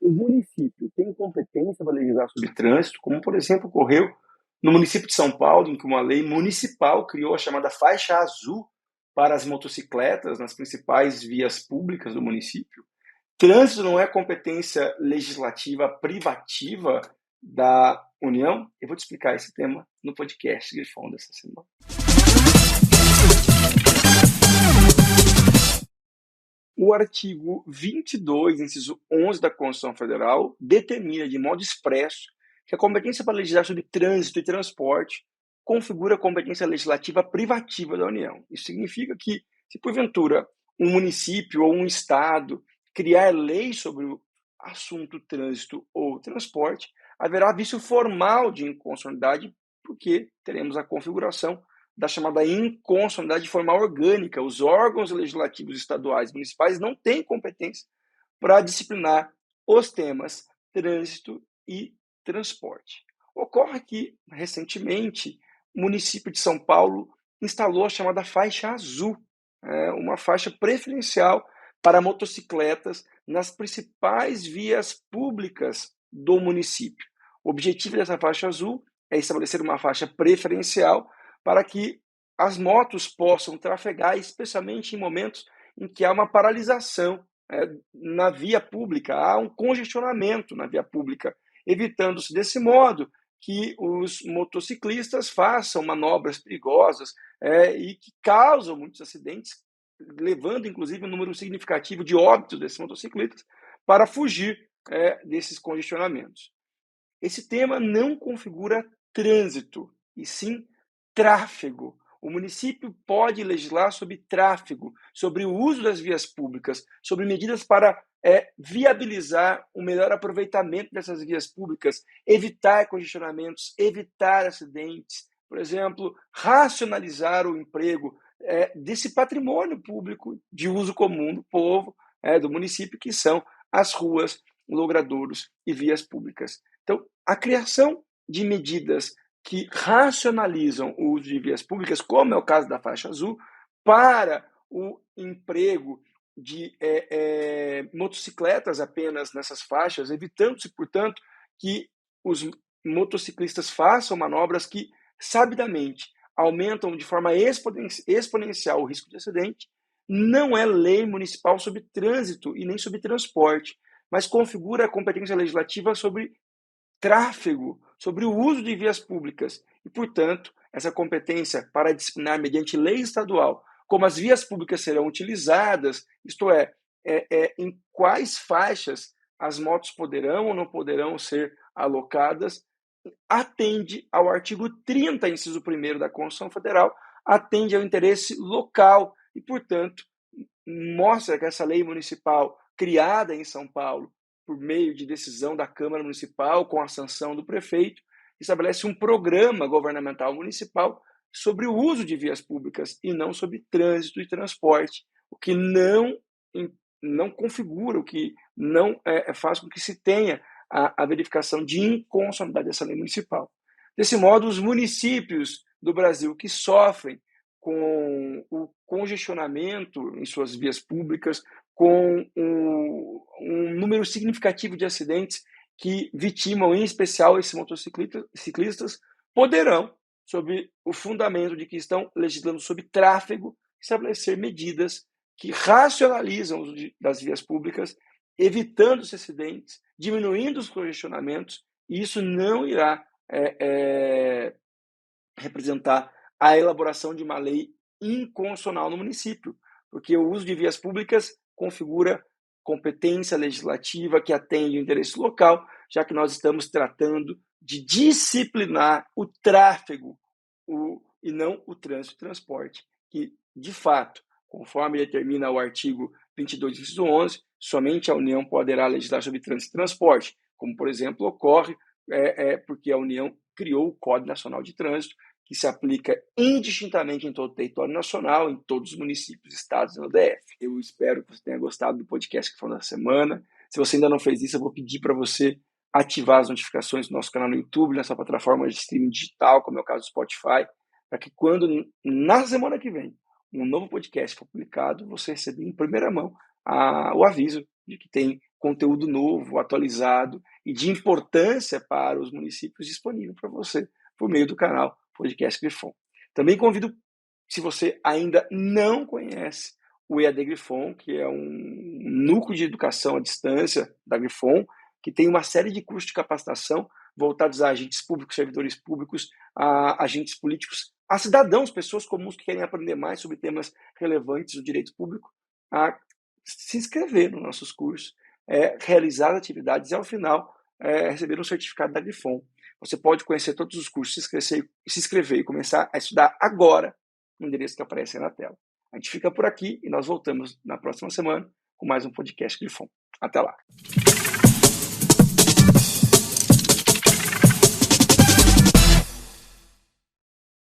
o município tem competência para legislar sobre trânsito, como, por exemplo, ocorreu no município de São Paulo, em que uma lei municipal criou a chamada faixa azul para as motocicletas nas principais vias públicas do município. Trânsito não é competência legislativa privativa da União? Eu vou te explicar esse tema no podcast Grifão dessa semana. O artigo 22, inciso 11 da Constituição Federal, determina de modo expresso que a competência para legislar sobre trânsito e transporte configura a competência legislativa privativa da União. Isso significa que, se porventura um município ou um estado criar lei sobre o assunto trânsito ou transporte, haverá vício formal de inconstitucionalidade, porque teremos a configuração da chamada inconstitucionalidade formal orgânica. Os órgãos legislativos estaduais e municipais não têm competência para disciplinar os temas trânsito e transporte. Ocorre que, recentemente, o município de São Paulo instalou a chamada faixa azul, uma faixa preferencial para motocicletas nas principais vias públicas do município. O objetivo dessa faixa azul é estabelecer uma faixa preferencial para que as motos possam trafegar, especialmente em momentos em que há uma paralisação na via pública, há um congestionamento na via pública, evitando-se desse modo que os motociclistas façam manobras perigosas e que causam muitos acidentes, levando inclusive um número significativo de óbitos desses motociclistas para fugir desses congestionamentos. Esse tema não configura trânsito, e sim tráfego. O município pode legislar sobre tráfego, sobre o uso das vias públicas, sobre medidas para viabilizar o melhor aproveitamento dessas vias públicas, evitar congestionamentos, evitar acidentes, por exemplo, racionalizar o emprego desse patrimônio público de uso comum do povo, do município, que são as ruas, logradouros e vias públicas. Então, a criação de medidas que racionalizam o uso de vias públicas, como é o caso da faixa azul, para o emprego de motocicletas apenas nessas faixas, evitando-se, portanto, que os motociclistas façam manobras que, sabidamente, aumentam de forma exponencial o risco de acidente, não é lei municipal sobre trânsito e nem sobre transporte, mas configura a competência legislativa sobre tráfego, sobre o uso de vias públicas e, portanto, essa competência para disciplinar mediante lei estadual como as vias públicas serão utilizadas, isto é, em quais faixas as motos poderão ou não poderão ser alocadas, atende ao artigo 30, inciso 1º da Constituição Federal, atende ao interesse local e, portanto, mostra que essa lei municipal criada em São Paulo por meio de decisão da Câmara Municipal, com a sanção do prefeito, estabelece um programa governamental municipal sobre o uso de vias públicas e não sobre trânsito e transporte, o que não configura, o que não faz com que se tenha a verificação de inconstitucionalidade dessa lei municipal. Desse modo, os municípios do Brasil que sofrem com o congestionamento em suas vias públicas, com um número significativo de acidentes que vitimam, em especial, esses motociclistas, poderão, sob o fundamento de que estão legislando sobre tráfego, estabelecer medidas que racionalizam o uso das vias públicas, evitando os acidentes, diminuindo os congestionamentos, e isso não irá representar a elaboração de uma lei inconstitucional no município, porque o uso de vias públicas configura competência legislativa que atende o interesse local, já que nós estamos tratando de disciplinar o tráfego e não o trânsito e transporte, que, de fato, conforme determina o artigo 22, inciso 11, somente a União poderá legislar sobre trânsito e transporte, como, por exemplo, ocorre porque a União criou o Código Nacional de Trânsito, que se aplica indistintamente em todo o território nacional, em todos os municípios, estados e no DF. Eu espero que você tenha gostado do podcast que foi na semana. Se você ainda não fez isso, eu vou pedir para você ativar as notificações do nosso canal no YouTube, nessa plataforma de streaming digital, como é o caso do Spotify, para que quando, na semana que vem, um novo podcast for publicado, você receber em primeira mão o aviso de que tem conteúdo novo, atualizado e de importância para os municípios disponível para você por meio do canal Podcast Grifon. Também convido, se você ainda não conhece o EAD Grifon, que é um núcleo de educação à distância da Grifon, que tem uma série de cursos de capacitação voltados a agentes públicos, servidores públicos, a agentes políticos, a cidadãos, pessoas comuns que querem aprender mais sobre temas relevantes do direito público, a se inscrever nos nossos cursos, realizar atividades e, ao final, receber um certificado da Grifon. Você pode conhecer todos os cursos, se inscrever e começar a estudar agora no endereço que aparece aí na tela. A gente fica por aqui e nós voltamos na próxima semana com mais um podcast Grifon. Até lá!